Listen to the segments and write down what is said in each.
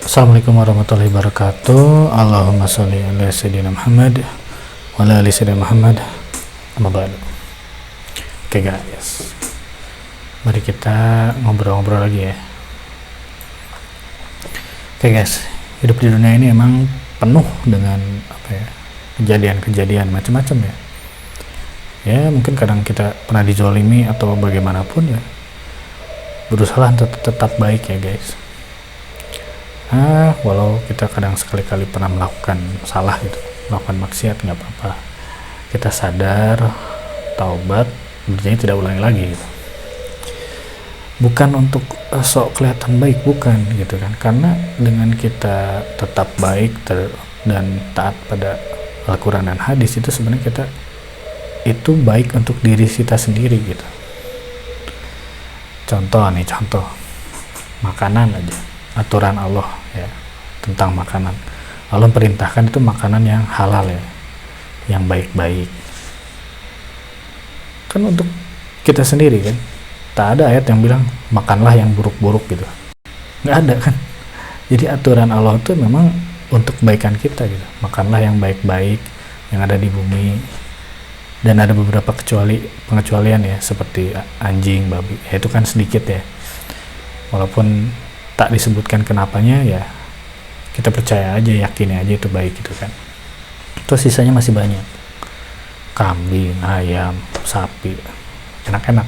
Assalamualaikum warahmatullahi wabarakatuh. Allahumma sholli ala sayyidina Muhammad wa ala ali sayyidina Muhammad. Amma ba'du. Oke guys, mari kita ngobrol-ngobrol lagi ya. Oke guys, hidup di dunia ini emang penuh dengan kejadian-kejadian macam-macam ya. Ya mungkin kadang kita pernah dizolimi atau bagaimanapun ya, berusaha tetap baik ya guys. Walau kita kadang sekali-kali pernah melakukan salah gitu, melakukan maksiat, nggak apa-apa, kita sadar, taubat, berjanji tidak ulangi lagi gitu. Bukan untuk sok kelihatan baik, bukan gitu kan, karena dengan kita tetap baik dan taat pada Al-Quran dan hadis, itu sebenarnya kita itu baik untuk diri kita sendiri gitu. Contoh makanan aja, aturan Allah ya tentang makanan. Allah perintahkan itu makanan yang halal ya, yang baik-baik. Kan untuk kita sendiri kan, tak ada ayat yang bilang makanlah yang buruk-buruk gitu, nggak ada kan. Jadi aturan Allah itu memang untuk kebaikan kita gitu. Makanlah yang baik-baik yang ada di bumi, dan ada beberapa pengecualian ya, seperti anjing, babi ya, itu kan sedikit ya, walaupun tak disebutkan kenapanya ya, kita percaya aja, yakini aja itu baik gitu kan. Terus sisanya masih banyak, kambing, ayam, sapi, enak-enak.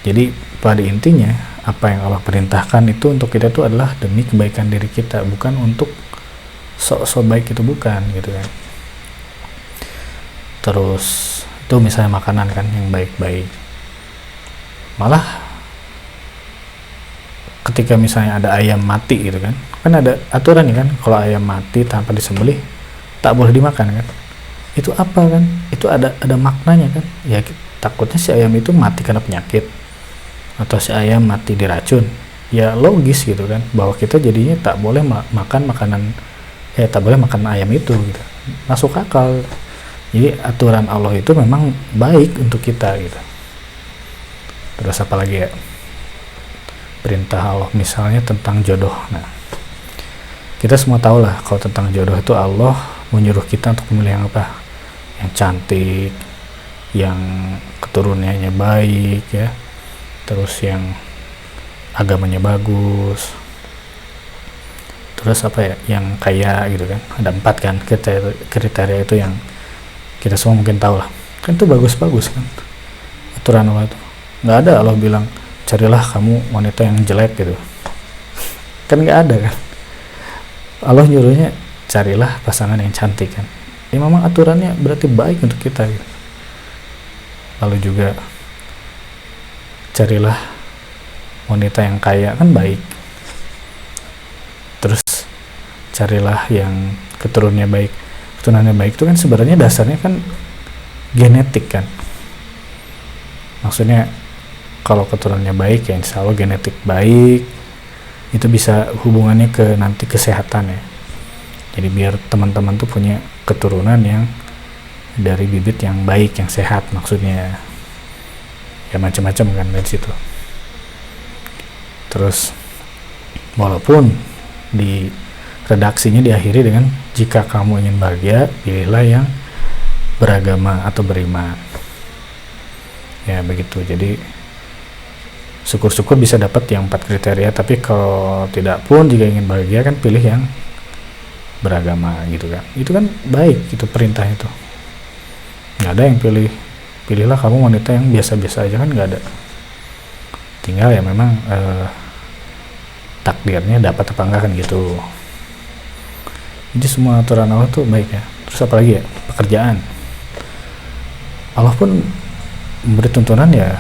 Jadi pada intinya apa yang Allah perintahkan itu untuk kita itu adalah demi kebaikan diri kita, bukan untuk sok-sok baik, itu bukan gitu kan. Terus itu misalnya makanan kan yang baik-baik, malah ketika misalnya ada ayam mati gitu kan ada aturan ya kan, kalau ayam mati tanpa disembelih tak boleh dimakan kan. Itu apa kan, itu ada maknanya kan ya. Takutnya si ayam itu mati karena penyakit, atau si ayam mati diracun, ya logis gitu kan, bahwa kita jadinya tak boleh makan makanan, tak boleh makan ayam itu gitu, masuk akal. Jadi aturan Allah itu memang baik untuk kita gitu. Terus apa lagi ya, perintah Allah misalnya tentang jodoh. Nah, kita semua tahu lah kalau tentang jodoh itu Allah menyuruh kita untuk memilih yang apa, yang cantik, yang keturunannya baik ya, terus yang agamanya bagus, terus apa ya, yang kaya gitu kan. Ada 4 kan kriteria itu yang kita semua mungkin tahu lah kan, itu bagus-bagus kan aturan Allah itu. Nggak ada Allah bilang carilah kamu wanita yang jelek gitu kan, nggak ada kan. Allah nyuruhnya carilah pasangan yang cantik kan, ya memang aturannya berarti baik untuk kita gitu. Lalu juga carilah wanita yang kaya kan baik. Terus carilah yang keturunannya baik. Keturunannya baik itu kan sebenarnya dasarnya kan genetik kan, maksudnya kalau keturunannya baik ya insya Allah genetik baik, itu bisa hubungannya ke nanti kesehatan ya. Jadi biar teman-teman tuh punya keturunan yang dari bibit yang baik, yang sehat, maksudnya ya macam-macam kan dari situ. Terus walaupun di redaksinya diakhiri dengan jika kamu ingin bahagia pilihlah yang beragama atau beriman ya, begitu. Jadi syukur-syukur bisa dapat yang 4 kriteria, tapi kalau tidak pun jika ingin bahagia kan pilih yang beragama gitu kan. Itu kan baik, itu perintah itu. Nggak ada yang pilihlah kamu wanita yang biasa-biasa aja kan, nggak ada. Tinggal ya memang takdirnya dapat apa enggak kan gitu. Jadi semua aturan Allah tuh baik ya. Terus apa lagi ya, pekerjaan. Allah pun memberi tuntunan ya,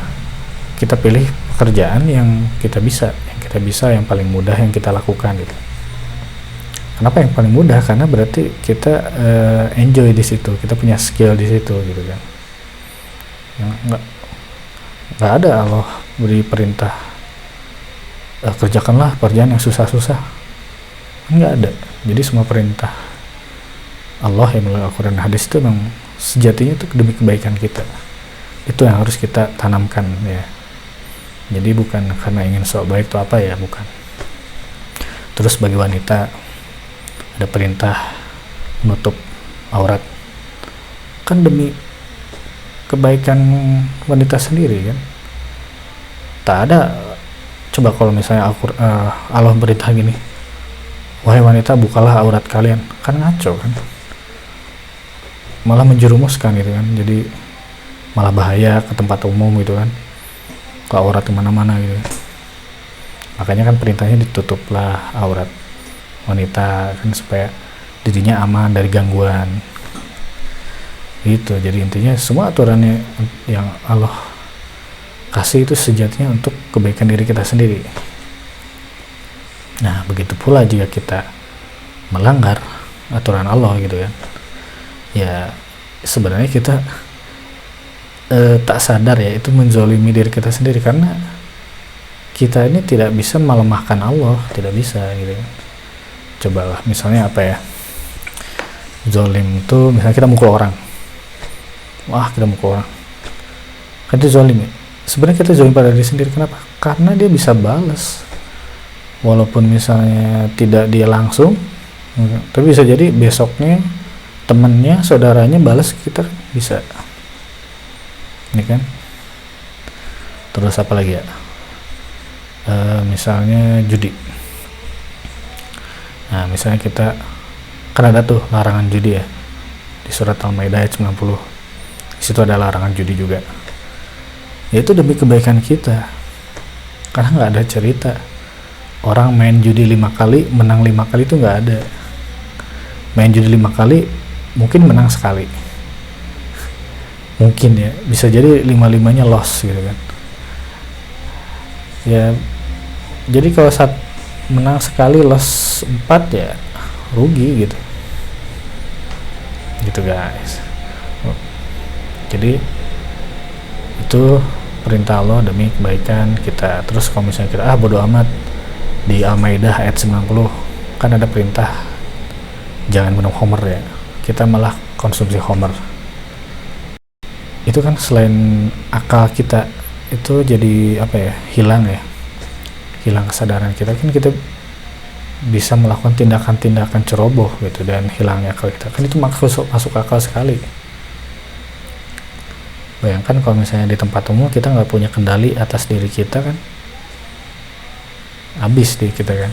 kita pilih pekerjaan yang kita bisa, yang paling mudah yang kita lakukan gitu. Kenapa yang paling mudah? Karena berarti kita enjoy di situ, kita punya skill di situ gitu kan. Nggak ada Allah beri perintah kerjakanlah pekerjaan yang susah-susah, nggak ada. Jadi semua perintah Allah yang melalui Al-Quran dan hadis itu memang sejatinya itu demi kebaikan kita. Itu yang harus kita tanamkan ya. Jadi bukan karena ingin sok baik atau apa ya, bukan. Terus bagi wanita ada perintah menutup aurat, kan demi kebaikan wanita sendiri kan. Tak ada, coba kalau misalnya Allah berintah gini, wahai wanita bukalah aurat kalian, kan ngaco kan, malah menjerumuskan gitu kan, jadi malah bahaya ke tempat umum gitu kan, ke aurat kemana-mana gitu. Makanya kan perintahnya ditutuplah aurat wanita kan, supaya dirinya aman dari gangguan gitu. Jadi intinya semua aturannya yang Allah kasih itu sejatinya untuk kebaikan diri kita sendiri. Nah begitu pula jika kita melanggar aturan Allah gitu kan, ya sebenarnya kita tak sadar ya itu menzolimi diri kita sendiri, karena kita ini tidak bisa melemahkan Allah, tidak bisa gitu kan. Cobalah misalnya apa ya, zolim tuh misalnya kita mukul orang, kita mukul orang kan itu zolim ya. Sebenarnya kita zolim pada diri sendiri. Kenapa? Karena dia bisa balas, walaupun misalnya tidak dia langsung, tapi bisa jadi besoknya temannya, saudaranya balas kita kan, bisa ini kan. Terus apa lagi ya, misalnya judi. Nah misalnya kita kan ada tuh larangan judi ya di surat Al-Maidah ayat 90, di situ ada larangan judi juga. Ya itu demi kebaikan kita, karena nggak ada cerita orang main judi 5 kali menang 5 kali, itu nggak ada. Main judi 5 kali mungkin menang sekali, mungkin ya, bisa jadi 5-5-nya loss gitu kan ya. Jadi kalau saat menang sekali loss 4 ya rugi gitu guys. Jadi itu perintah Allah demi kebaikan kita. Terus kalau misalnya kita bodo amat, di Al-Maidah ayat 90 kan ada perintah jangan minum khamr ya, kita malah konsumsi khamr. Itu kan selain akal kita itu jadi apa ya, hilang kesadaran kita kan, kita bisa melakukan tindakan-tindakan ceroboh gitu dan hilangnya akal kita kan, itu masuk akal sekali. Bayangkan kalau misalnya di tempat umum kita nggak punya kendali atas diri kita kan, habis di kita kan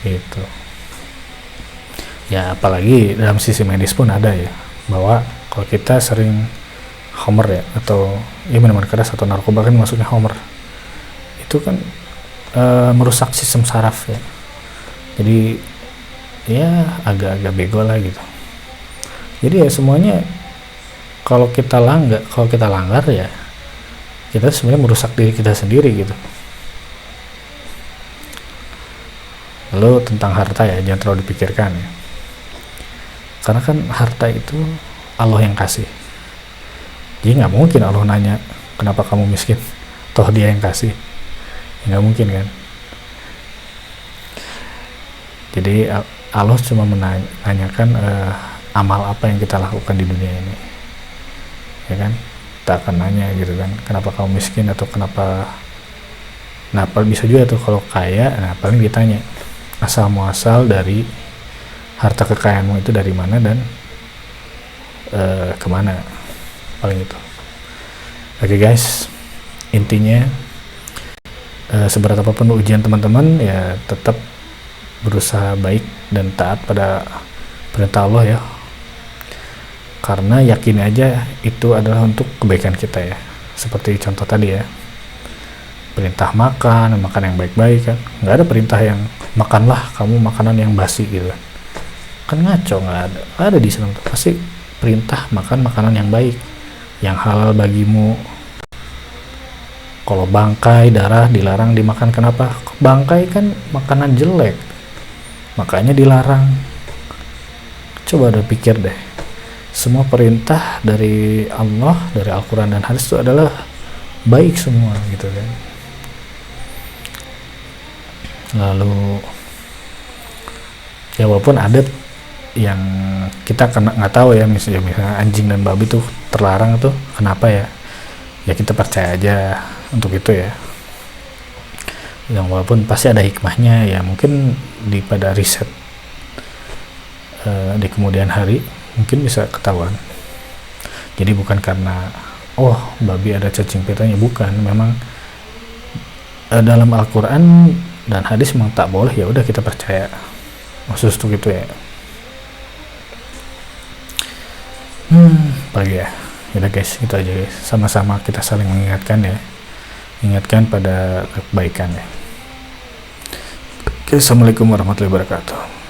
gitu ya. Apalagi dalam sisi medis pun ada ya, bahwa kalau kita sering khamr ya, atau ya minuman keras atau narkoba kan masuknya khamr, itu kan merusak sistem saraf ya. Jadi ya agak-agak bego lah gitu. Jadi ya semuanya kalau kita langgar ya kita sebenarnya merusak diri kita sendiri gitu. Lalu tentang harta ya, jangan terlalu dipikirkan ya, karena kan harta itu Allah yang kasih. Jadi nggak mungkin Allah nanya kenapa kamu miskin, toh dia yang kasih, nggak mungkin kan. Jadi Allah cuma menanyakan amal apa yang kita lakukan di dunia ini, ya kan. Tak akan nanya gitu kan kenapa kamu miskin atau kenapa. Nah bisa juga tuh kalau kaya, nah paling ditanya asal muasal dari harta kekayaanmu itu dari mana dan kemana, paling itu. Oke guys, intinya seberat apapun ujian teman-teman ya tetap berusaha baik dan taat pada perintah Allah ya, karena yakin aja itu adalah untuk kebaikan kita ya. Seperti contoh tadi ya, perintah makan yang baik-baik kan, nggak ada perintah yang makanlah kamu makanan yang basi gitu kan ngaco, nggak ada di sana. Pasti perintah makan makanan yang baik, yang halal bagimu. Kalau bangkai, darah dilarang dimakan. Kenapa? Bangkai kan makanan jelek, makanya dilarang. Coba udah pikir deh, semua perintah dari Allah, dari Al-Quran dan hadis itu adalah baik semua gitu kan. Lalu ya walaupun ada yang kita nggak tahu ya, misalnya anjing dan babi tuh terlarang tuh kenapa ya, ya kita percaya aja untuk itu ya. yang walaupun pasti ada hikmahnya ya, mungkin pada riset di kemudian hari mungkin bisa ketahuan. Jadi bukan karena oh babi ada cacing pitanya, bukan, memang dalam Al-Quran dan hadis memang tak boleh, ya udah kita percaya khusus untuk itu ya. Apalagi ya, udah guys, itu aja guys, sama-sama kita saling mengingatkan ya, ingatkan pada kebaikan ya. Oke, assalamualaikum warahmatullahi wabarakatuh.